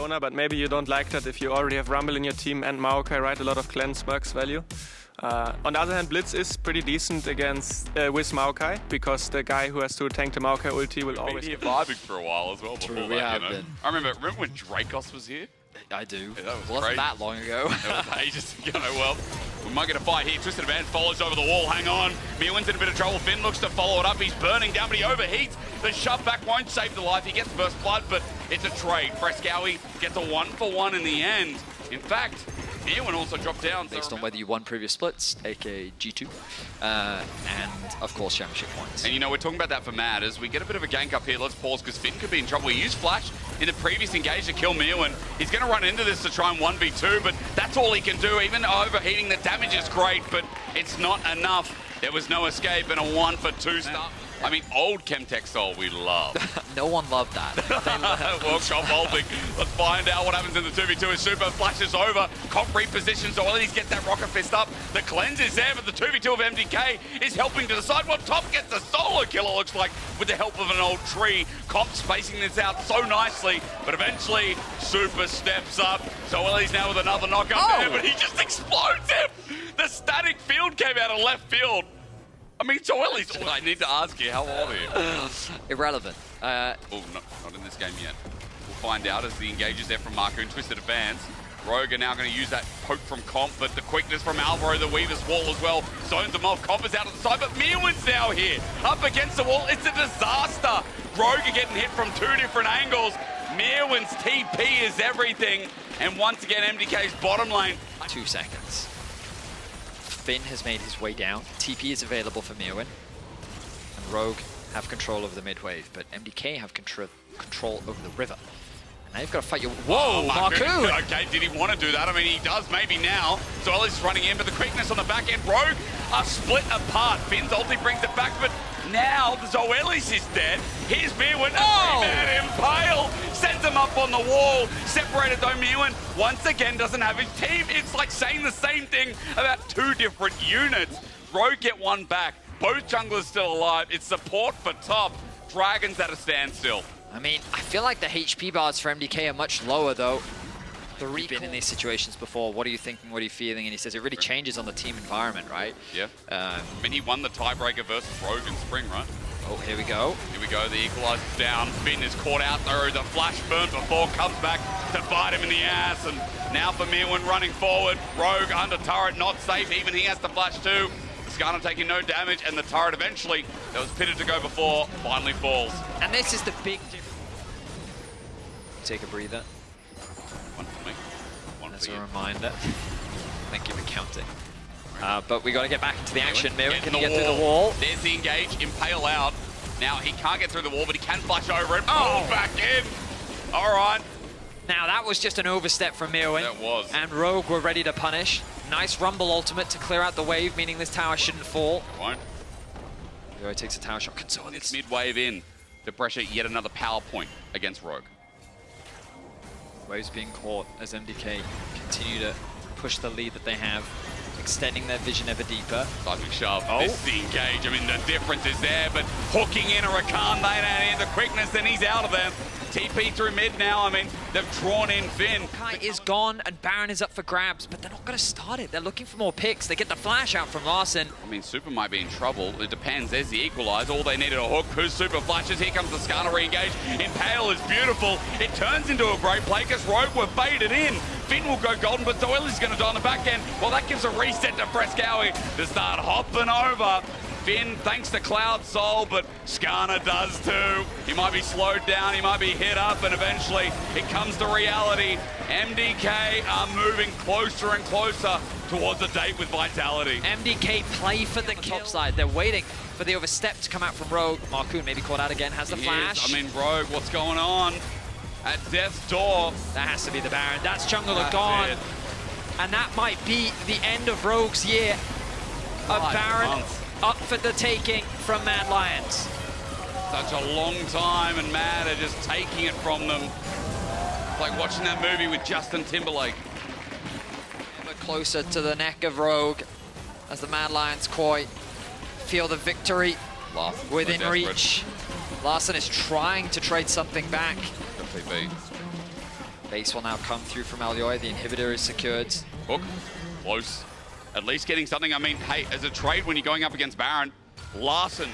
owner, but maybe you don't like that if you already have Rumble in your team and Maokai, right? A lot of cleanse works value. On the other hand, Blitz is pretty decent against with Maokai, because the guy who has to tank the Maokai ulti will always... Been here vibing for a while as well before that, you know. I remember when Dracos was here? I do. Yeah, that was wasn't that long ago. It was ages ago. Well, we might get a fight here. Twisted Advance follows over the wall. Hang on. Myrwn's in a bit of trouble. Finn looks to follow it up. He's burning down, but he overheats. The shove back won't save the life. He gets burst blood, but it's a trade. Fresskowy gets a 1-for-1 in the end. In fact, Myrwn also dropped down. Based on whether you won previous splits, aka G2, and of course championship points. And you know, we're talking about that for Mad as we get a bit of a gank up here. Let's pause because Finn could be in trouble. He used Flash in the previous engage to kill Myrwn. He's going to run into this to try and 1v2, but that's all he can do. Even overheating, the damage is great, but it's not enough. There was no escape and a 1-for-2 start. I mean, old Chemtech Soul we love. No one loved that. Workshop holding. Let's find out what happens in the 2v2 as Supa flashes over. Comp repositions, Zoelys gets that rocket fist up. The cleanse is there, but the 2v2 of MDK is helping to decide what top gets the solo kill, it looks like, with the help of an old tree. Comp spacing this out so nicely, but eventually Supa steps up. Zoelys now with another knockup there, but he just explodes him. The static field came out of left field. I mean, Zoelys, I need to ask you, how old are you? Irrelevant. Oh, not in this game yet. We'll find out as the engage is there from Markoon, Twisted Advance. Rogue are now going to use that poke from Comp, but the quickness from Alvaro, the Weaver's wall as well. Zones them off, Comp is out of the side, but Myrwn's now here. Up against the wall, it's a disaster. Rogue are getting hit from 2 different angles. Myrwn's TP is everything. And once again, MDK's bottom lane. 2 seconds. Finn has made his way down. TP is available for Myrwn. And Rogue have control over the mid wave, but MDK have control over the river. And now you've got to fight your... Whoa, Markoon! Okay, did he want to do that? I mean, he does maybe now. Zoelys is running in, but the quickness on the back end. Rogue are split apart. Finn's ulti brings it back, but now the Zoelys is dead. Here's Myrwn, a 3-man impale. Sends him up on the wall. Separated though, Myrwn once again doesn't have his team. It's like saying the same thing about 2 different units. Rogue get 1 back. Both junglers still alive. It's support for top. Dragons at a standstill. I mean, I feel like the HP bars for MDK are much lower though. We've been in these situations before. What are you thinking? What are you feeling? And he says it really changes on the team environment, right? Yeah. I mean, he won the tiebreaker versus Rogue in spring, right? Oh, here we go. Here we go. The equalizer's down. Finn is caught out though. The flash burn before comes back to bite him in the ass. And now for Myrwn running forward. Rogue under turret, not safe. Even he has to flash too. Skarner taking no damage, and the turret eventually, that was pitted to go before, finally falls. And this is the big difference. Take a breather. 1 for me. 1 As for a you. reminder. Thank you for counting. But we got to get back into the action. Myrwn, can he Get get through the wall? There's the engage, impale out. Now he can't get through the wall, but he can flash over it. Oh, back in. All right. Now that was just an overstep from Myrwn. That was. And Rogue were ready to punish. Nice Rumble ultimate to clear out the wave, meaning this tower shouldn't fall. It won't. Elyoya takes a tower shot. It's mid-wave in to pressure yet another power point against Rogue. Waves being caught as MDK continue to push the lead that they have, extending their vision ever deeper. Seismic shove. This is the engage. I mean, the difference is there, but hooking in a Rakan, they don't need the quickness, and he's out of there. TP through mid now. I mean, they've drawn in Finn. Maokai is gone, and Baron is up for grabs, but they're not going to start it. They're looking for more picks. They get the flash out from Larssen. I mean, Supa might be in trouble. It depends. There's the equalizer. All they needed a hook. Who's Supa flashes? Here comes the Skarner re-engage. Impale is beautiful. It turns into a great play because Rogue were baited in. Finn will go golden, but Zoelys is going to die on the back end. Well, that gives a reset to Fresskowy to start hopping over. Finn, thanks to Cloud Soul, but Skarner does too. He might be slowed down, he might be hit up, and eventually it comes to reality. MDK are moving closer and closer towards a date with Vitality. MDK play for the kill. Top side, they're waiting for the overstep to come out from Rogue. Markoon maybe caught out again, has the flash. I mean, Rogue, what's going on? At death's door. That has to be the Baron. That's jungler gone. And that might be the end of Rogue's year. A Baron up for the taking from Mad Lions. Such a long time, and Mad are just taking it from them. It's like watching that movie with Justin Timberlake. Ever closer to the neck of Rogue as the Mad Lions Koi feel the victory within reach. Larssen is trying to trade something back. Base will now come through from Elyoya. The inhibitor is secured. Hook, close. At least getting something. I mean, hey, as a trade when you're going up against Myrwn, Larssen.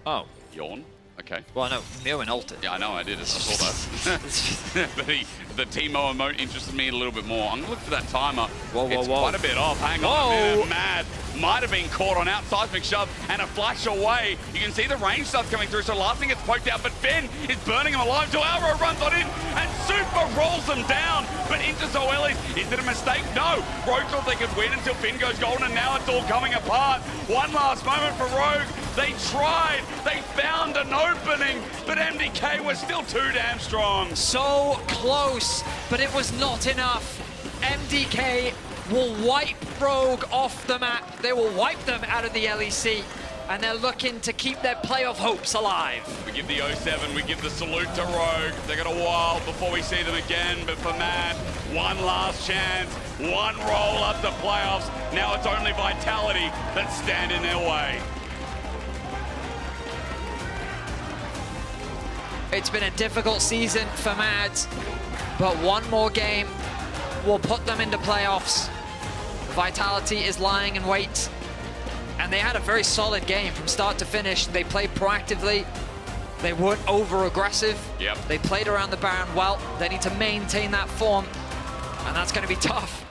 Oh. Yawn. Okay. Well, no, Myrwn ulted. Yeah, I know, I did. I saw that. But the Teemo emote interested me a little bit more. I'm going to look for that timer. Whoa, whoa, it's whoa. quite a bit off. Hang on a minute. Mad. Might have been caught on out. Seismic shove and a flash away. You can see the range stuff coming through, so Larssen gets poked out, but Finn is burning him alive. Alvaro runs on in, and Supa rolls them down. But into Zoelys. Is it a mistake? No. Rogue thought they could win until Finn goes golden, and now it's all coming apart. One last moment for Rogue. They tried, they found an opening, but MDK was still too damn strong. So close, but it was not enough. MDK will wipe Rogue off the map. They will wipe them out of the LEC, and they're looking to keep their playoff hopes alive. We give the 07, we give the salute to Rogue. They got a while before we see them again, but for Mad, one last chance, one roll up to playoffs. Now it's only Vitality that stand in their way. It's been a difficult season for Mads, but one more game will put them into playoffs. Vitality is lying in wait, and they had a very solid game from start to finish. They played proactively. They weren't over-aggressive. Yep. They played around the Baron well. They need to maintain that form, and that's going to be tough.